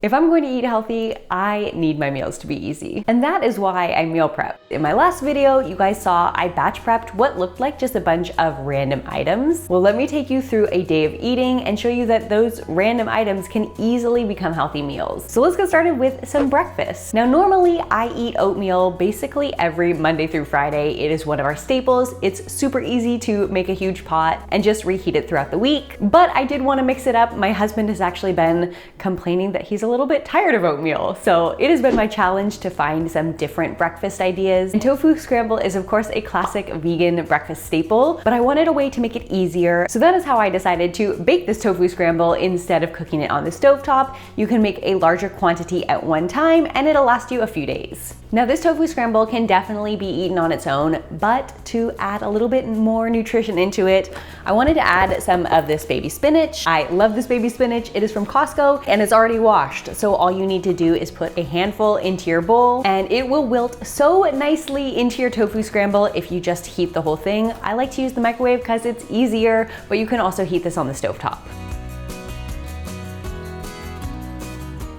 If I'm going to eat healthy, I need my meals to be easy. And that is why I meal prep. In my last video, you guys saw I batch prepped what looked like just a bunch of random items. Well, let me take you through a day of eating and show you that those random items can easily become healthy meals. So let's get started with some breakfast. Now, normally I eat oatmeal basically every Monday through Friday. It is one of our staples. It's super easy to make a huge pot and just reheat it throughout the week. But I did want to mix it up. My husband has actually been complaining that he's a little bit tired of oatmeal. So it has been my challenge to find some different breakfast ideas. And tofu scramble is of course a classic vegan breakfast staple, but I wanted a way to make it easier. So that is how I decided to bake this tofu scramble instead of cooking it on the stovetop. You can make a larger quantity at one time and it'll last you a few days. Now this tofu scramble can definitely be eaten on its own, but to add a little bit more nutrition into it, I wanted to add some of this baby spinach. I love this baby spinach. It is from Costco and it's already washed. So all you need to do is put a handful into your bowl and it will wilt so nicely into your tofu scramble if you just heat the whole thing. I like to use the microwave because it's easier, but you can also heat this on the stovetop.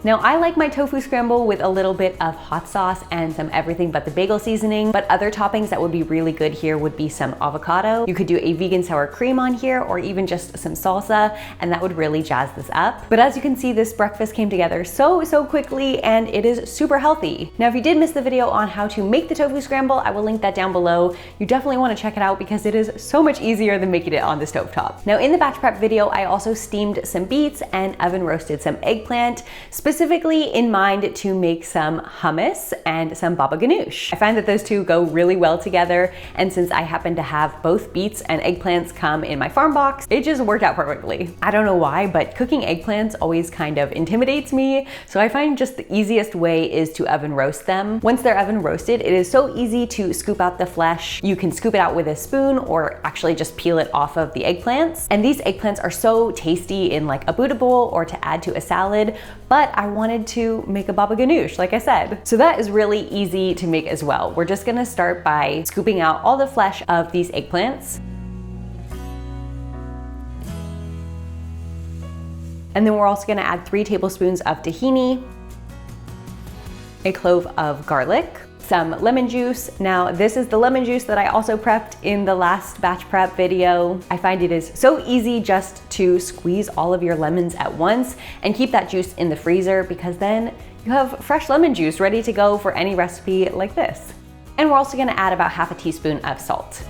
Now I like my tofu scramble with a little bit of hot sauce and some everything but the bagel seasoning, but other toppings that would be really good here would be some avocado. You could do a vegan sour cream on here or even just some salsa, and that would really jazz this up. But as you can see, this breakfast came together so quickly and it is super healthy. Now if you did miss the video on how to make the tofu scramble, I will link that down below. You definitely want to check it out because it is so much easier than making it on the stovetop. Now in the batch prep video, I also steamed some beets and oven roasted some eggplant, specifically in mind to make some hummus and some baba ganoush. I find that those two go really well together, and since I happen to have both beets and eggplants come in my farm box, it just worked out perfectly. I don't know why, but cooking eggplants always kind of intimidates me, so I find just the easiest way is to oven roast them. Once they're oven roasted, it is so easy to scoop out the flesh. You can scoop it out with a spoon or actually just peel it off of the eggplants. And these eggplants are so tasty in like a Buddha bowl or to add to a salad, but I wanted to make a baba ganoush, like I said. So that is really easy to make as well. We're just gonna start by scooping out all the flesh of these eggplants. And then we're also gonna add 3 tablespoons of tahini, a clove of garlic, some lemon juice. Now this is the lemon juice that I also prepped in the last batch prep video. I find it is so easy just to squeeze all of your lemons at once and keep that juice in the freezer, because then you have fresh lemon juice ready to go for any recipe like this. And we're also gonna add about half a teaspoon of salt.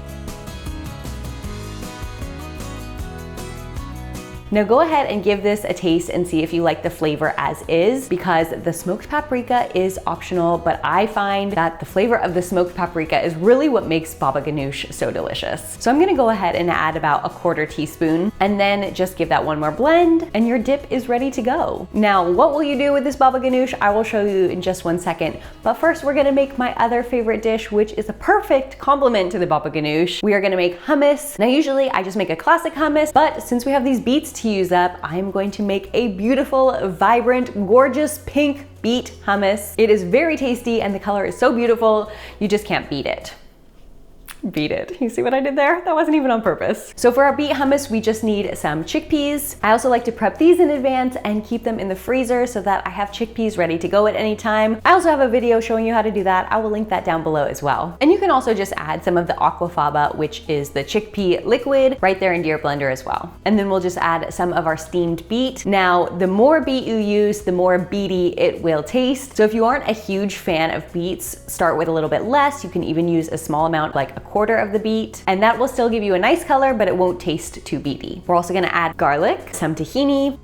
Now go ahead and give this a taste and see if you like the flavor as is, because the smoked paprika is optional, but I find that the flavor of the smoked paprika is really what makes baba ganoush so delicious. So I'm gonna go ahead and add about 1/4 teaspoon and then just give that one more blend and your dip is ready to go. Now, what will you do with this baba ganoush? I will show you in just one second, but first we're gonna make my other favorite dish, which is a perfect complement to the baba ganoush. We are gonna make hummus. Now usually I just make a classic hummus, but since we have these beets to use up, I'm going to make a beautiful, vibrant, gorgeous pink beet hummus. It is very tasty and the color is so beautiful, you just can't beat it. Beat it. You see what I did there? That wasn't even on purpose. So for our beet hummus, we just need some chickpeas. I also like to prep these in advance and keep them in the freezer so that I have chickpeas ready to go at any time. I also have a video showing you how to do that. I will link that down below as well. And you can also just add some of the aquafaba, which is the chickpea liquid, right there into your blender as well. And then we'll just add some of our steamed beet. Now, the more beet you use, the more beety it will taste. So if you aren't a huge fan of beets, start with a little bit less. You can even use a small amount, like 1/4 of the beet, and that will still give you a nice color, but it won't taste too beety. We're also gonna add garlic, some tahini,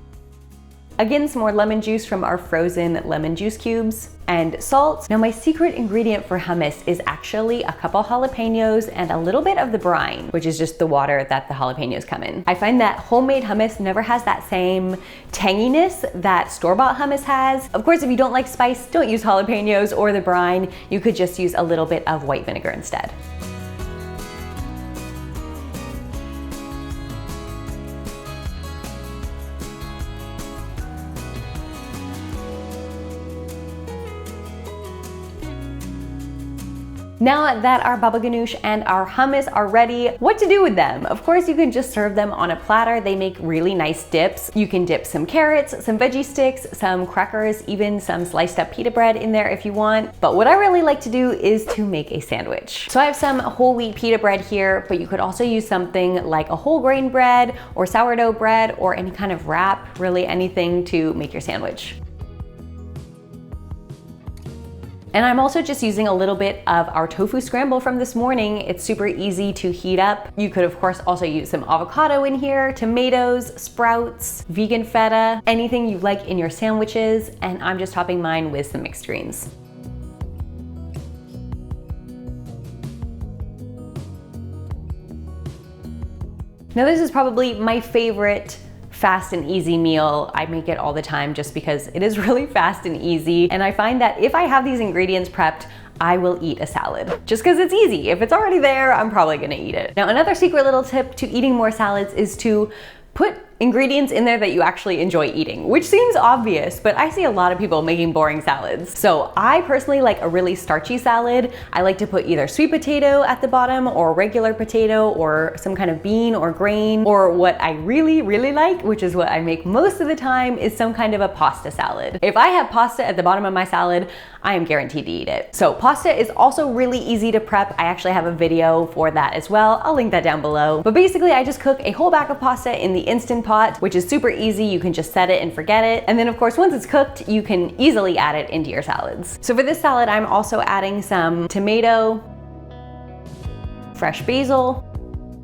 again, some more lemon juice from our frozen lemon juice cubes, and salt. Now my secret ingredient for hummus is actually a couple jalapeños and a little bit of the brine, which is just the water that the jalapeños come in. I find that homemade hummus never has that same tanginess that store-bought hummus has. Of course, if you don't like spice, don't use jalapeños or the brine. You could just use a little bit of white vinegar instead. Now that our baba ganoush and our hummus are ready, what to do with them? Of course, you can just serve them on a platter. They make really nice dips. You can dip some carrots, some veggie sticks, some crackers, even some sliced up pita bread in there if you want. But what I really like to do is to make a sandwich. So I have some whole wheat pita bread here, but you could also use something like a whole grain bread or sourdough bread or any kind of wrap, really anything to make your sandwich. And I'm also just using a little bit of our tofu scramble from this morning. It's super easy to heat up. You could of course also use some avocado in here, tomatoes, sprouts, vegan feta, anything you like in your sandwiches. And I'm just topping mine with some mixed greens. Now this is probably my favorite fast and easy meal. I make it all the time just because it is really fast and easy. And I find that if I have these ingredients prepped, I will eat a salad just because it's easy. If it's already there, I'm probably gonna eat it. Now, another secret little tip to eating more salads is to put ingredients in there that you actually enjoy eating, which seems obvious, but I see a lot of people making boring salads. So I personally like a really starchy salad. I like to put either sweet potato at the bottom or regular potato or some kind of bean or grain, or what I really, really like, which is what I make most of the time, is some kind of a pasta salad. If I have pasta at the bottom of my salad, I am guaranteed to eat it. So pasta is also really easy to prep. I actually have a video for that as well. I'll link that down below. But basically I just cook a whole bag of pasta in the Instant Pot, which is super easy. You can just set it and forget it. And then of course, once it's cooked, you can easily add it into your salads. So for this salad, I'm also adding some tomato, fresh basil,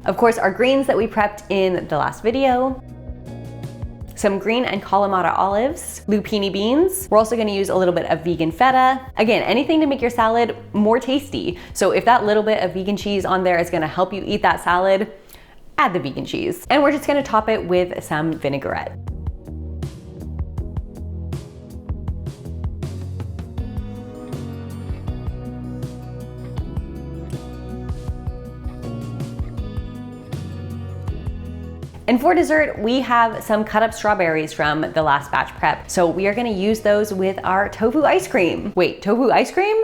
of course, our greens that we prepped in the last video, some green and Kalamata olives, lupini beans. We're also gonna use a little bit of vegan feta. Again, anything to make your salad more tasty. So if that little bit of vegan cheese on there is gonna help you eat that salad, add the vegan cheese. And we're just gonna top it with some vinaigrette. And for dessert, we have some cut up strawberries from the last batch prep. So we are gonna use those with our tofu ice cream. Wait, tofu ice cream?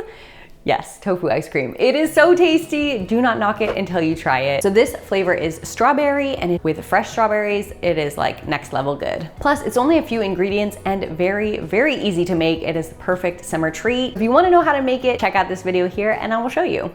Yes, tofu ice cream. It is so tasty. Do not knock it until you try it. So this flavor is strawberry, and with fresh strawberries, it is like next level good. Plus, it's only a few ingredients and very, very easy to make. It is the perfect summer treat. If you wanna know how to make it, check out this video here and I will show you.